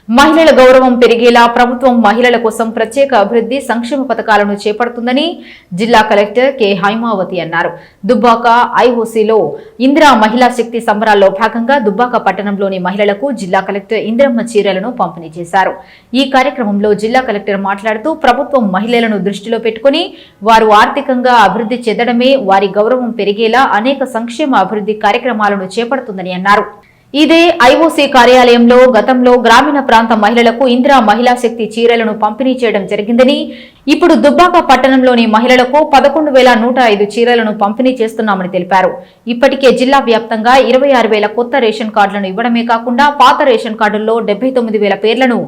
మహిళల గౌరవం పెరిగేలా ప్రభుత్వం మహిళల కోసం ప్రత్యేక అభివృద్ధి సంక్షేమ పథకాలను చేపడుతుందని జిల్లా కలెక్టర్ కె హైమావతి అన్నారు. దుబ్బాక ఐఓసీలో ఇందిరా మహిళా శక్తి సంబరాల్లో భాగంగా దుబ్బాక పట్టణంలోని మహిళలకు జిల్లా కలెక్టర్ ఇందిరమ్మ చీరలను పంపిణీ చేశారు. ఈ కార్యక్రమంలో జిల్లా కలెక్టర్ మాట్లాడుతూ ప్రభుత్వం మహిళలను దృష్టిలో పెట్టుకుని వారు ఆర్థికంగా అభివృద్ధి చెందడమే వారి గౌరవం పెరిగేలా అనేక సంక్షేమ అభివృద్ధి కార్యక్రమాలను చేపడుతుందని అన్నారు. ఇదే ఐఓసీ కార్యాలయంలో గతంలో గ్రామీణ ప్రాంత మహిళలకు ఇందిరా మహిళా శక్తి చీరలను పంపిణీ చేయడం జరిగిందని, ఇప్పుడు దుబ్బాక పట్టణంలోని మహిళలకు 11,105 చీరలను పంపిణీ చేస్తున్నామని తెలిపారు. ఇప్పటికే జిల్లా వ్యాప్తంగా 26,000 కొత్త రేషన్ కార్డులను ఇవ్వడమే కాకుండా పాత రేషన్ కార్డుల్లో 79,000 పేర్లను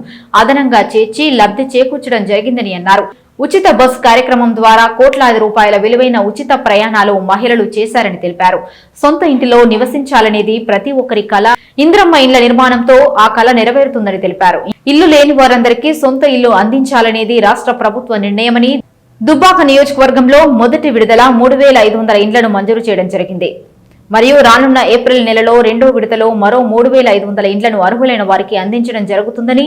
అదనంగా చేర్చి లబ్ధి చేకూర్చడం జరిగిందని అన్నారు. ఉచిత బస్ కార్యక్రమం ద్వారా కోట్లాది రూపాయల విలువైన ఉచిత ప్రయాణాలు మహిళలు చేశారని తెలిపారు. సొంత ఇంటిలో నివసించాలనేది ప్రతి ఒక్కరి కల. ఇందిరమ్మ ఇండ్ల నిర్మాణంతో ఆ కల నెరవేరుతుందని తెలిపారు. ఇల్లు లేని వారందరికీ సొంత ఇల్లు అందించాలనేది రాష్ట్ర ప్రభుత్వ నిర్ణయమని, దుబ్బాక నియోజకవర్గంలో మొదటి విడతల 3,500 ఇండ్లను మంజూరు చేయడం జరిగింది. మరియు రానున్న ఏప్రిల్ నెలలో రెండో విడతలో మరో 3,500 ఇండ్లను అర్హులైన వారికి అందించడం జరుగుతుందని,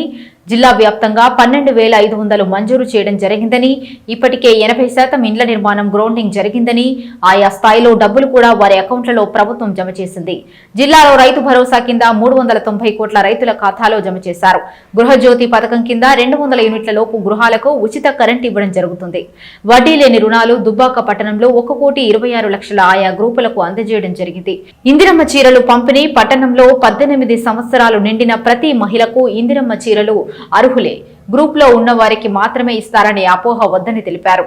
జిల్లా వ్యాప్తంగా 12,500 మంజూరు చేయడం జరిగిందని, ఇప్పటికే 80% ఇండ్ల నిర్మాణం గ్రౌండింగ్ జరిగిందని, ఆయా స్థాయిలో డబ్బులు కూడా వారి అకౌంట్లలో ప్రభుత్వం జమ చేసింది. జిల్లాలో రైతు భరోసా కింద 390 కోట్ల రైతుల ఖాతాలో జమ చేశారు. గృహజ్యోతి పథకం కింద 200 యూనిట్ల లోపు గృహాలకు ఉచిత కరెంట్ ఇవ్వడం జరుగుతుంది. వడ్డీ లేని రుణాలు దుబ్బాక పట్టణంలో 1,26,00,000 ఆయా గ్రూపులకు అందజేయడం జరిగింది. ఇందిరమ్మ చీరలు పంపిణీ పట్టణంలో 18 సంవత్సరాలు నిండిన ప్రతి మహిళకు ఇందిరమ్మ చీరలు అర్హులే. గ్రూప్ లో ఉన్న వారికి మాత్రమే ఇస్తారనే అపోహ వద్దని తెలిపారు.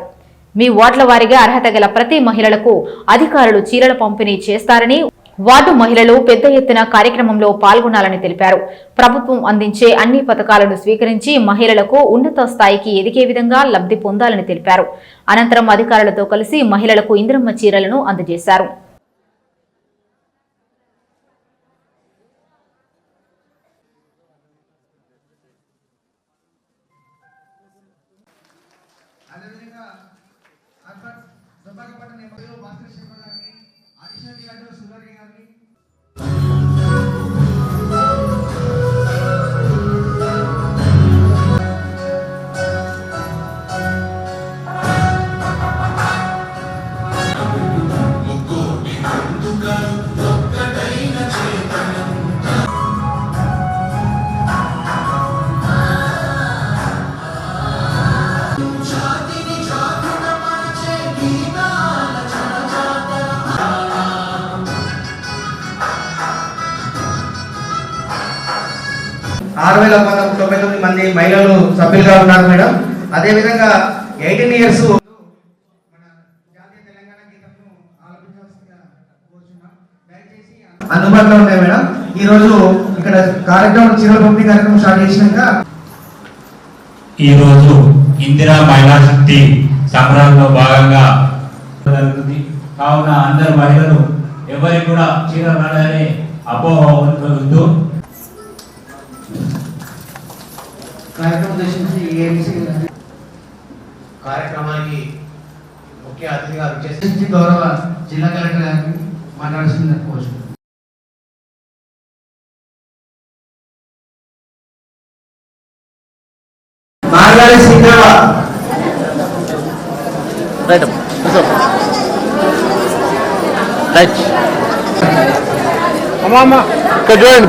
మీ వార్డుల వారీగా అర్హత గల ప్రతి మహిళలకు అధికారులు చీరల పంపిణీ చేస్తారని, వార్డు మహిళలు పెద్ద ఎత్తున కార్యక్రమంలో పాల్గొనాలని తెలిపారు. ప్రభుత్వం అందించే అన్ని పథకాలను స్వీకరించి మహిళలకు ఉన్నత స్థాయికి ఎదిగే విధంగా లబ్ధి పొందాలని తెలిపారు. అనంతరం అధికారులతో కలిసి మహిళలకు ఇందిరమ్మ చీరలను అందజేశారు. మంది మహిళలు సభ్యులుగా ఉన్నారు మేడం. అదేవిధంగా 18 ఇయర్స్ అందుబాటులో ఉన్నాయి మేడం. ఈ రోజు ఇక్కడ కార్యక్రమం చీరల పంపిణీ కార్యక్రమం స్టార్ట్ చేసినాక ఈ రోజు ఇందిరా మహిళా శక్తి సంబరాల్లో భాగంగా జరుగుతుంది. కావున అందరు మహిళలు ఎవరికి కూడా చీర రాడనే అపోహ ఉండదు. కార్యక్రమానికి ముఖ్య అతిథిగా విచ్చేసి గౌరవ జిల్లా కలెక్టర్ గారికి మాట్లాడాల్సింది కోరుచున్నాను.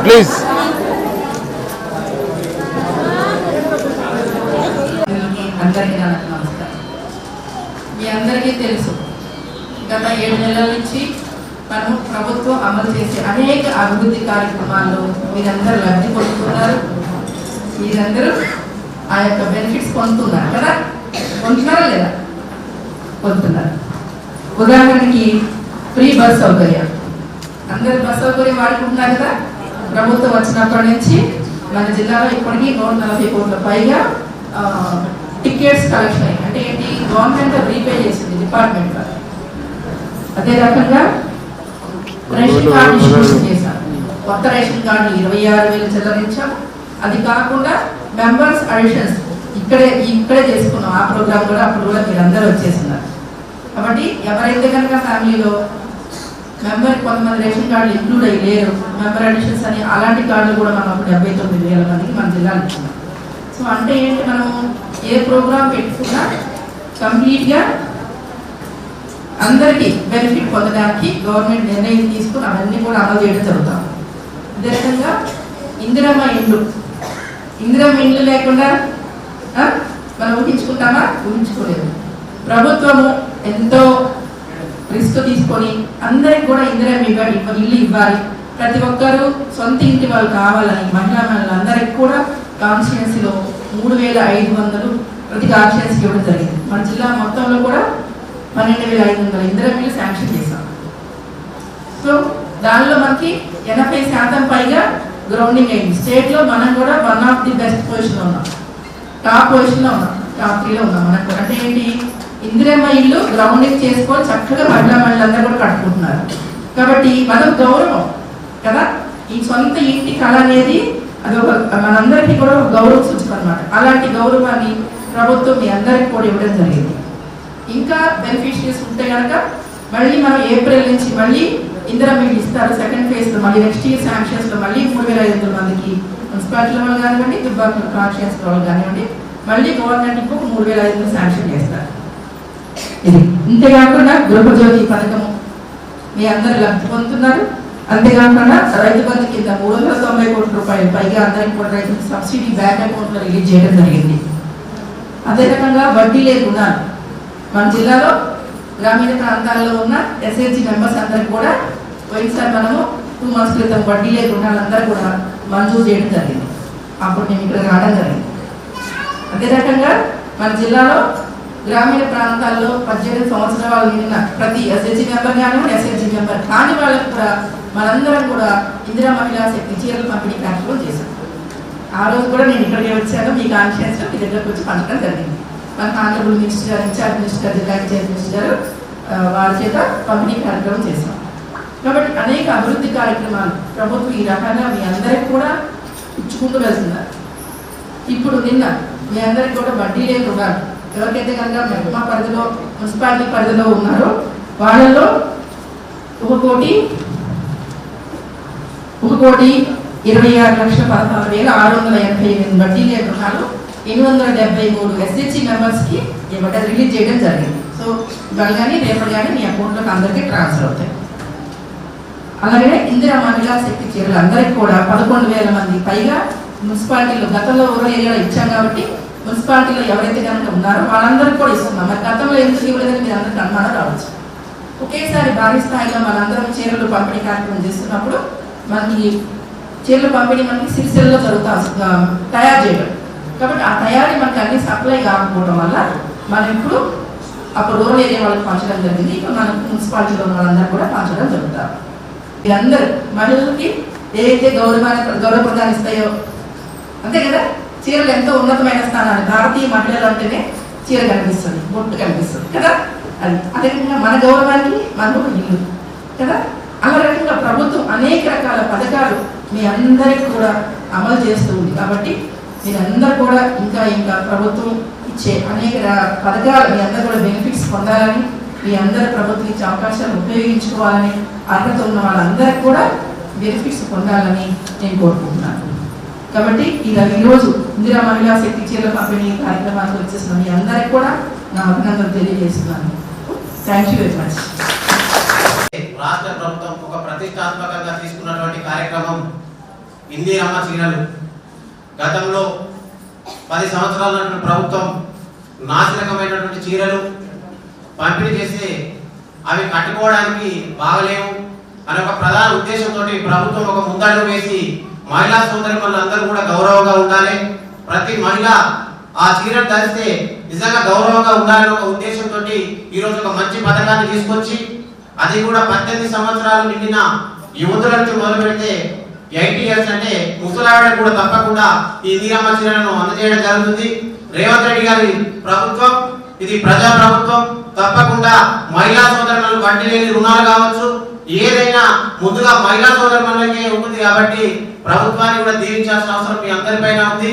ప్లీజ్. మీ అందరికీ తెలుసు, గత 7 నెలల నుంచి మనం ప్రభుత్వం అమలు చేసే అనేక అభివృద్ధి కార్యక్రమాల్లో మీరందరూ లబ్ధి పొందుతున్నారు. మీరందరూ ఆ యొక్క బెనిఫిట్స్ పొందుతున్నారు కదా, పొందుతున్నారా లేదా? పొందుతున్నారు. ఉదాహరణకి ఫ్రీ బస్ సౌకర్యం, అందరు బస్ సౌకర్యం వాడుకుంటున్నారు కదా. ప్రభుత్వం వచ్చినప్పటి నుంచి మన జిల్లాలో ఇప్పటికీ 140 కోట్ల పైగా టికెట్స్ కలెక్షన్ అయ్యి, అంటే ఏంటి, గవర్నమెంట్ రీపే చేసింది డిపార్ట్మెంట్. అదే రకంగా రేషన్ కార్డు డిస్ట్రిబ్యూషన్ చేశాం. కొత్త రేషన్ కార్డు 26,000 చెల్లించాం. అది కాకుండా మెంబర్స్ అడిషన్స్ ఇక్కడే చేసుకున్నాం. ఆ ప్రోగ్రామ్ కూడా అప్పుడు కూడా మీరు అందరూ వచ్చేస్తున్నారు. కాబట్టి ఎవరైతే కనుక ఫ్యామిలీలో మెంబర్ కొంతమంది రేషన్ కార్డులు ఇంక్లూడ్ అయ్యి లేరు, మెంబర్ అడిషన్స్ అని అలాంటి కార్డులు కూడా మనం 79,000 మందికి మన జిల్లాలో ఇస్తున్నాం. సో అంటే ఏంటి, మనం ఏ ప్రోగ్రామ్ పెట్టుకున్నా కంప్లీట్గా అందరికీ బెనిఫిట్ పొందడానికి గవర్నమెంట్ నిర్ణయం తీసుకుని అవన్నీ కూడా అమలు చేయడం జరుగుతాం. అదే రకంగా ఇందిరమ్మ ఇండ్లు లేకుండా మనం ఊహించుకుంటామా? ఊహించుకోలేదు. ప్రభుత్వము ఎంతో రిస్క్ తీసుకొని అందరికి కూడా ఇందిరమ్మ ఇల్లు ఇవ్వాలి, ప్రతి ఒక్కరూ సొంత ఇంటి వాళ్ళు కావాలని మహిళలందరికీ కూడా కాన్స్టిట్యున్సీలో 3,500 ప్రతి కాన్స్టిట్యున్సీకి ఇవ్వడం జరిగింది. మన జిల్లా మొత్తంలో కూడా 12,500 ఇందిరమ్మ శాంక్షన్ చేశాం. సో దానిలో మనకి 80% పైగా గ్రౌండింగ్ అయింది. స్టేట్లో మనం కూడా వన్ ఆఫ్ ది బెస్ట్ పొజిషన్లో ఉన్నాం, టాప్ పొజిషన్లో ఉన్నాం, టాప్ 3లో ఉన్నాం. మనకు అంటే ఏంటి, ఇందిరమ్మ ఇల్లు గ్రౌండింగ్ చేసుకొని చక్కగా మహిళలందరూ కూడా కట్టుకుంటున్నారు. కాబట్టి మనం గౌరవం కదా, ఈ సొంత ఇంటి కళ అనేది అదొక మనందరికీ కూడా ఒక గౌరవ సూచన అనమాట. అలాంటి గౌరవాన్ని ప్రభుత్వం మీ అందరికీ కూడా ఇవ్వడం జరిగింది. ఇంకా బెనిఫిషియరీస్ ఉంటే కనుక మళ్ళీ మనం ఏప్రిల్ నుంచి మళ్ళీ ఇందిరమ్మ ఇల్లు ఇస్తారు. సెకండ్ ఫేజ్లో మళ్ళీ నెక్స్ట్ ఇయర్ శాంక్షన్స్లో మళ్ళీ 3,500 మందికి మున్సిపాలిటీల వాళ్ళు కానివ్వండి, దుబ్బాక కాన్స్టిట్యున్సీ వాళ్ళు కానివ్వండి, మళ్ళీ గవర్నమెంట్ ఇంకొక 3,500 శాంక్షన్ చేస్తారు. ఇది ఇంతేకాకుండా గృహజ్యోతి పథకము మీ అందరు లబ్ధి పొందుతున్నారు. అంతేకాకుండా రైతు బంధు కింద 390 కోట్ల రూపాయలు పైగా అందరికి కూడా రైతులకు సబ్సిడీ బ్యాంక్ అకౌంట్లో రిలీజ్ చేయడం జరిగింది. అదే రకంగా వడ్డీ లేని రుణాలు మన జిల్లాలో గ్రామీణ ప్రాంతాల్లో ఉన్న ఎస్హెచ్జి మెంబర్స్ అందరికి కూడా పోయినసారి మనము 2 months క్రితం వడ్డీ లేని రుణాలందరూ కూడా మంజూరు చేయడం జరిగింది. అప్పుడు మేము ఇక్కడ రావడం జరిగింది. అదే రకంగా మన జిల్లాలో గ్రామీణ ప్రాంతాల్లో 18 సంవత్సరాలు నిండిన ప్రతి ఎస్హెచ్జి మెంబర్ కానివ్వండి, ఎస్హెచ్జి మెంబర్ కాని వాళ్ళకు కూడా మనందరం కూడా ఇందిరా మహిళా శక్తి చీరల పంపిణీ కార్యక్రమం చేశాం. ఆ రోజు కూడా నేను ఇక్కడికి వచ్చాను, మీ కాన్ఫరెన్స్లో మీ దగ్గరకు వచ్చి పంచడం జరిగింది. మన ఆనరబుల్ మినిస్టర్ గారు, ఇన్ఛార్జ్ మినిస్టర్ గారు, జిల్లా ఇన్ఛార్జ్ మినిస్టర్ గారు వారి చేత పంపిణీ కార్యక్రమం చేశాం. కాబట్టి అనేక అభివృద్ధి కార్యక్రమాలు ప్రభుత్వం ఈ రకంగా మీ అందరికి కూడా ఇచ్చుకుంటూ వెళ్తున్నారు. ఇప్పుడు నిన్న మీ అందరికి కూడా వడ్డీ లేని రుణాలు ఎవరికైతే కనుక మెహ్మా పరిధిలో మున్సిపాలిటీ పరిధిలో ఉన్నారో వాళ్ళలో 1,26,16,688 వడ్డీ లేని రుణాలు 873 ఎస్హెచ్జి మెంబర్స్కి ఇవ్వడం రిలీజ్ చేయడం జరిగింది. సో ఇవాళ కానీ రేపటి కానీ మీ అకౌంట్లోకి అందరికీ ట్రాన్స్ఫర్ అవుతాయి. అలాగే ఇందిరా మహిళా శక్తి చీరలు అందరికి కూడా 11,000 మంది పైగా మున్సిపాలిటీలో గతంలో రూరల్ ఏరియాలో ఇచ్చాం కాబట్టి మున్సిపాలిటీలో ఎవరైతే కనుక ఉన్నారో వాళ్ళందరికీ కూడా ఇస్తున్నాం. మరి గతంలో ఎందుకు ఇవ్వలేదని మీరు అందరికీ అనుమానం రావచ్చు. ఒకేసారి భారీ స్థాయిలో మనందరం చీరలు పంపిణీ కార్యక్రమం చేస్తున్నప్పుడు మనకి చీరల పంపిణీ మనకి సిరిసిల్లలో తయారు చేయడం, కాబట్టి ఆ తయారీ మనకి అన్ని సప్లై కాకపోవడం వల్ల మనం ఇప్పుడు అప్పుడు రూరల్ ఏరియా వాళ్ళకి పంచడం జరిగింది. ఇప్పుడు మనకు మున్సిపాలిటీలో ఉన్న వాళ్ళందరూ కూడా పంచడం జరుగుతారు. అందరూ మహిళలకి ఏదైతే గౌరవప్రదాన్ని ఇస్తాయో అంతే కదా, చీరలు ఎంతో ఉన్నతమైన స్థానాన్ని, భారతీయ మహిళలు అంటేనే చీర కనిపిస్తుంది, బొట్టు కనిపిస్తుంది కదా, అది అదే విధంగా మన గౌరవానికి మనకు ఇల్లు కదా. అలా రకంగా ప్రభుత్వం అనేక రకాల పథకాలు మీ అందరికీ కూడా అమలు చేస్తూ ఉంది. కాబట్టి మీరందరూ కూడా ఇంకా ప్రభుత్వం ఇచ్చే అనేక పథకాలు మీ అందరూ కూడా బెనిఫిట్స్ పొందాలని, మీ అందరూ ప్రభుత్వం ఇచ్చే అవకాశాలు ఉపయోగించుకోవాలని, అర్హత ఉన్న వాళ్ళందరికీ కూడా బెనిఫిట్స్ పొందాలని నేను కోరుకుంటున్నాను. కాబట్టి ఈరోజు ఇందిరా మహిళా శక్తి చీరల పంపిణీ కార్యక్రమానికి వచ్చేసిన మీ అందరికీ కూడా నా అభినందనలు తెలియజేస్తున్నాను. Thank you very much. రాష్ట్ర ప్రభుత్వం ఒక ప్రతిష్టాత్మకంగా తీసుకున్నటువంటి కార్యక్రమం ఇందిరమ్మ చీరలు. గతంలో 10 సంవత్సరాల ప్రభుత్వం నాసిరకమైనటువంటి చీరలు పంపిణీ చేస్తే అవి కట్టుకోవడానికి బాగలేవు అనే ఒక ప్రధాన ఉద్దేశంతో ప్రభుత్వం ఒక ముందడుగు వేసి మహిళా సోదరి మనందరూ కూడా గౌరవంగా ఉండాలి, ప్రతి మహిళ ఆ చీరను ధరిస్తే నిజంగా గౌరవంగా ఉండాలనే ఒక ఉద్దేశంతో ఈరోజు ఒక మంచి పథకాన్ని తీసుకొచ్చి అది కూడా 18 సంవత్సరాలు నిండిన యువతుల నుంచి మొదలు పెడితే 80 years అంటే ముసలావిడ కూడా తప్పకుండా ఈ ఇందిరమ్మ చీరలను అందజేయడం జరుగుతుంది. రేవంత్ రెడ్డి గారి ప్రభుత్వం ఇది ప్రజా ప్రభుత్వం, తప్పకుండా మహిళా సోదరులకు వడ్డీ లేని రుణాలు కావచ్చు ఏదైనా ముందుగా మహిళా సోదరులకే ఉంటుంది. కాబట్టి ప్రభుత్వాన్ని కూడా దీవించాల్సిన అవసరం మీ అందరిపైన ఉంది.